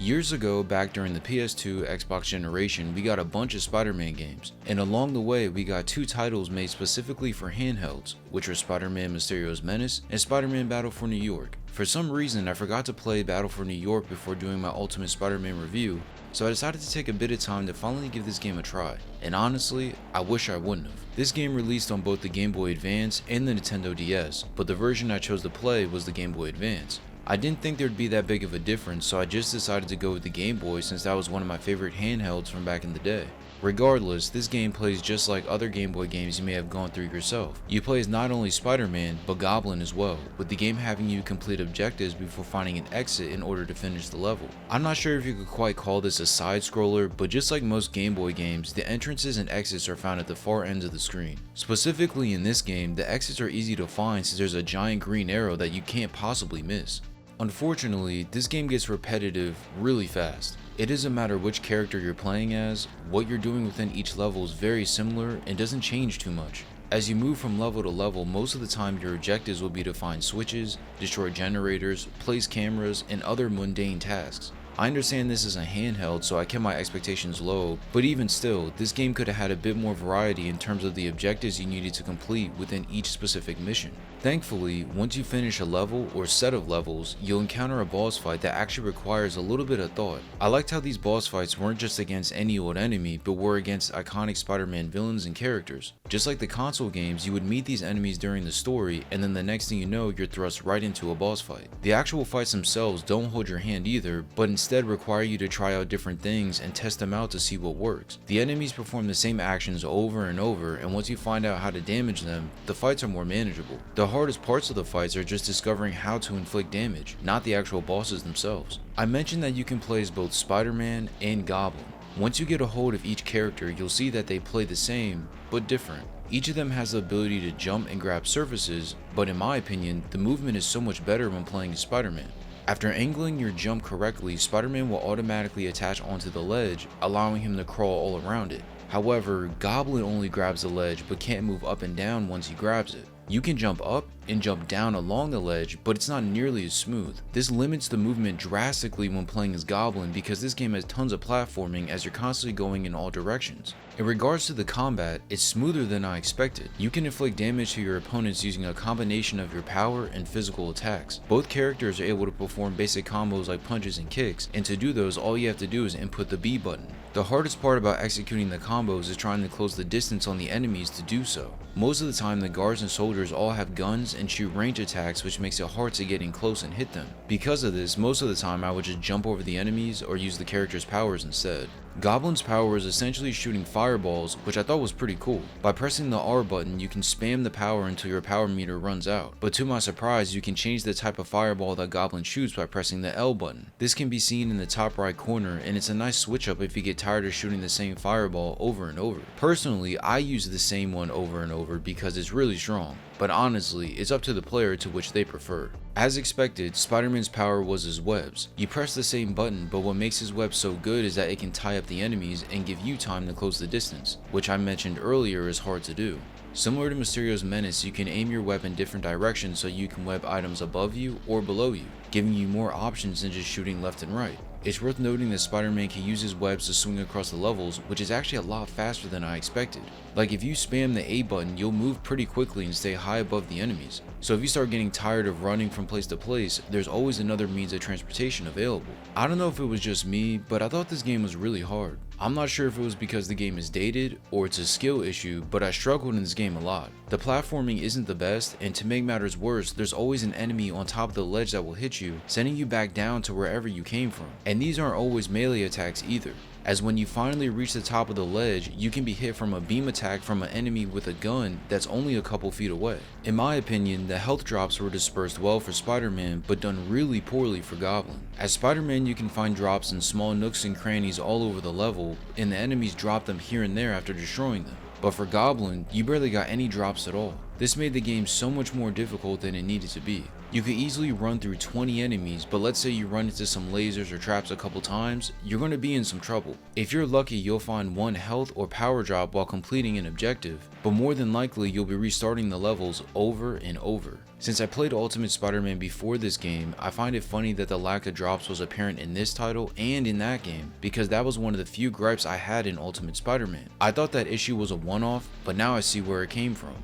Years ago, back during the PS2 Xbox generation, we got a bunch of Spider-Man games, and along the way we got two titles made specifically for handhelds, which were Spider-Man Mysterio's Menace and Spider-Man Battle for New York. For some reason, I forgot to play Battle for New York before doing my Ultimate Spider-Man review, so I decided to take a bit of time to finally give this game a try, and honestly, I wish I wouldn't have. This game released on both the Game Boy Advance and the Nintendo DS, but the version I chose to play was the Game Boy Advance. I didn't think there'd be that big of a difference, so I just decided to go with the Game Boy since that was one of my favorite handhelds from back in the day. Regardless, this game plays just like other Game Boy games you may have gone through yourself. You play as not only Spider-Man, but Goblin as well, with the game having you complete objectives before finding an exit in order to finish the level. I'm not sure if you could quite call this a side-scroller, but just like most Game Boy games, the entrances and exits are found at the far ends of the screen. Specifically in this game, the exits are easy to find since there's a giant green arrow that you can't possibly miss. Unfortunately, this game gets repetitive really fast. It doesn't matter which character you're playing as, what you're doing within each level is very similar and doesn't change too much. As you move from level to level, most of the time your objectives will be to find switches, destroy generators, place cameras, and other mundane tasks. I understand this is a handheld, so I kept my expectations low, but even still, this game could have had a bit more variety in terms of the objectives you needed to complete within each specific mission. Thankfully, once you finish a level or set of levels, you'll encounter a boss fight that actually requires a little bit of thought. I liked how these boss fights weren't just against any old enemy, but were against iconic Spider-Man villains and characters. Just like the console games, you would meet these enemies during the story, and then the next thing you know, you're thrust right into a boss fight. The actual fights themselves don't hold your hand either, but instead require you to try out different things and test them out to see what works. The enemies perform the same actions over and over, and once you find out how to damage them, the fights are more manageable. The hardest parts of the fights are just discovering how to inflict damage, not the actual bosses themselves. I mentioned that you can play as both Spider-Man and Goblin. Once you get a hold of each character, you'll see that they play the same, but different. Each of them has the ability to jump and grab surfaces, but in my opinion, the movement is so much better when playing as Spider-Man. After angling your jump correctly, Spider-Man will automatically attach onto the ledge, allowing him to crawl all around it. However, Goblin only grabs the ledge but can't move up and down once he grabs it. You can jump up and jump down along the ledge, but it's not nearly as smooth. This limits the movement drastically when playing as Goblin because this game has tons of platforming as you're constantly going in all directions. In regards to the combat, it's smoother than I expected. You can inflict damage to your opponents using a combination of your power and physical attacks. Both characters are able to perform basic combos like punches and kicks, and to do those, all you have to do is input the B button. The hardest part about executing the combos is trying to close the distance on the enemies to do so. Most of the time, the guards and soldiers all have guns and shoot range attacks, which makes it hard to get in close and hit them. Because of this, most of the time I would just jump over the enemies or use the character's powers instead. Goblin's power is essentially shooting fireballs, which I thought was pretty cool. By pressing the R button, you can spam the power until your power meter runs out. But to my surprise, you can change the type of fireball that Goblin shoots by pressing the L button. This can be seen in the top right corner, and it's a nice switch up if you get tired of shooting the same fireball over and over. Personally, I use the same one over and over because it's really strong, but honestly, it's up to the player to which they prefer. As expected, Spider-Man's power was his webs. You press the same button, but what makes his web so good is that it can tie up the enemies and give you time to close the distance, which I mentioned earlier is hard to do. Similar to Mysterio's Menace, you can aim your web in different directions so you can web items above you or below you, giving you more options than just shooting left and right. It's worth noting that Spider-Man can use his webs to swing across the levels, which is actually a lot faster than I expected. Like if you spam the A button, you'll move pretty quickly and stay high above the enemies. So if you start getting tired of running from place to place, there's always another means of transportation available. I don't know if it was just me, but I thought this game was really hard. I'm not sure if it was because the game is dated or it's a skill issue, but I struggled in this game a lot. The platforming isn't the best, and to make matters worse, there's always an enemy on top of the ledge that will hit you, sending you back down to wherever you came from. And these aren't always melee attacks either, as when you finally reach the top of the ledge, you can be hit from a beam attack from an enemy with a gun that's only a couple feet away. In my opinion, the health drops were dispersed well for Spider-Man, but done really poorly for Goblin. As Spider-Man, you can find drops in small nooks and crannies all over the level, and the enemies drop them here and there after destroying them. But for Goblin, you barely got any drops at all. This made the game so much more difficult than it needed to be. You could easily run through 20 enemies, but let's say you run into some lasers or traps a couple times, you're going to be in some trouble. If you're lucky, you'll find one health or power drop while completing an objective, but more than likely you'll be restarting the levels over and over. Since I played Ultimate Spider-Man before this game, I find it funny that the lack of drops was apparent in this title and in that game, because that was one of the few gripes I had in Ultimate Spider-Man. I thought that issue was a one-off, but now I see where it came from.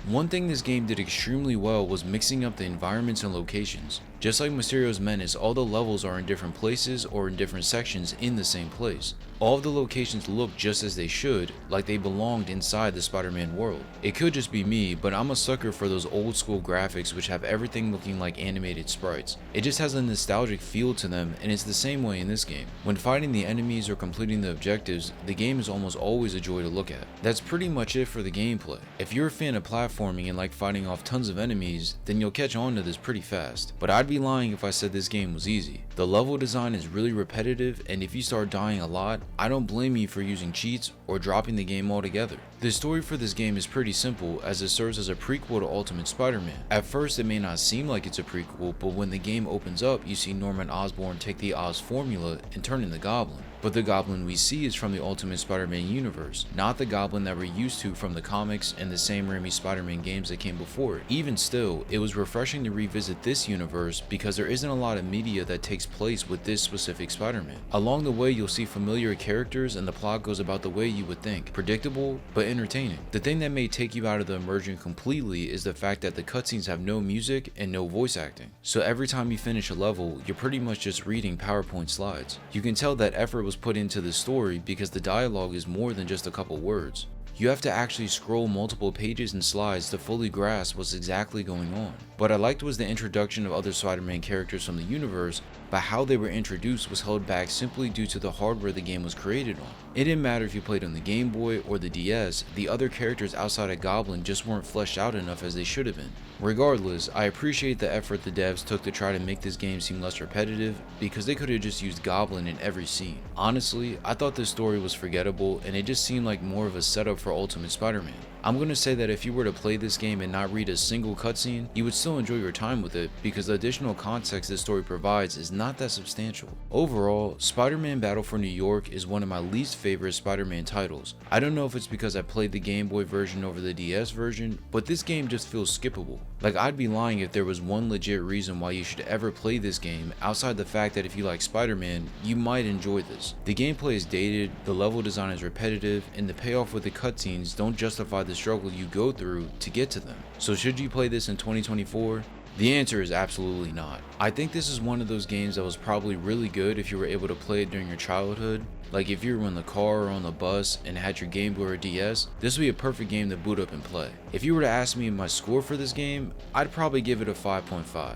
One thing this game did extremely well was mixing up the environments and locations. Just like Mysterio's Menace, all the levels are in different places or in different sections in the same place. All of the locations look just as they should, like they belonged inside the Spider-Man world. It could just be me, but I'm a sucker for those old school graphics which have everything looking like animated sprites. It just has a nostalgic feel to them, and it's the same way in this game. When fighting the enemies or completing the objectives, the game is almost always a joy to look at. That's pretty much it for the gameplay. If you're a fan of platforming and like fighting off tons of enemies, then you'll catch on to this pretty fast. But I'd be lying if I said this game was easy. The level design is really repetitive, and if you start dying a lot, I don't blame you for using cheats or dropping the game altogether. The story for this game is pretty simple, as it serves as a prequel to Ultimate Spider-Man. At first it may not seem like it's a prequel, but when the game opens up, you see Norman Osborn take the Oz formula and turn into Goblin. But the Goblin we see is from the Ultimate Spider-Man universe, not the Goblin that we're used to from the comics and the Sam Raimi Spider-Man games that came before it. Even still, it was refreshing to revisit this universe because there isn't a lot of media that takes place with this specific Spider-Man. Along the way, you'll see familiar characters and the plot goes about the way you would think. Predictable, but entertaining. The thing that may take you out of the immersion completely is the fact that the cutscenes have no music and no voice acting. So every time you finish a level, you're pretty much just reading PowerPoint slides. You can tell that effort was put into the story because the dialogue is more than just a couple words. You have to actually scroll multiple pages and slides to fully grasp what's exactly going on. What I liked was the introduction of other Spider-Man characters from the universe, but how they were introduced was held back simply due to the hardware the game was created on. It didn't matter if you played on the Game Boy or the DS, the other characters outside of Goblin just weren't fleshed out enough as they should have been. Regardless, I appreciate the effort the devs took to try to make this game seem less repetitive, because they could have just used Goblin in every scene. Honestly, I thought this story was forgettable and it just seemed like more of a setup for Ultimate Spider-Man. I'm gonna say that if you were to play this game and not read a single cutscene, you would still enjoy your time with it because the additional context this story provides is not that substantial. Overall, Spider-Man Battle for New York is one of my least favorite Spider-Man titles. I don't know if it's because I played the Game Boy version over the DS version, but this game just feels skippable. Like, I'd be lying if there was one legit reason why you should ever play this game outside the fact that if you like Spider-Man, you might enjoy this. The gameplay is dated, the level design is repetitive, and the payoff with the cutscenes don't justify the struggle you go through to get to them. So should you play this in 2024? The answer is absolutely not. I think this is one of those games that was probably really good if you were able to play it during your childhood. Like if you were in the car or on the bus and had your Game Boy or DS, this would be a perfect game to boot up and play. If you were to ask me my score for this game, I'd probably give it a 5.5.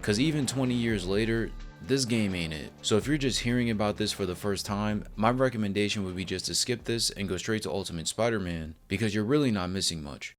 Cause even 20 years later, this game ain't it. So if you're just hearing about this for the first time, my recommendation would be just to skip this and go straight to Ultimate Spider-Man because you're really not missing much.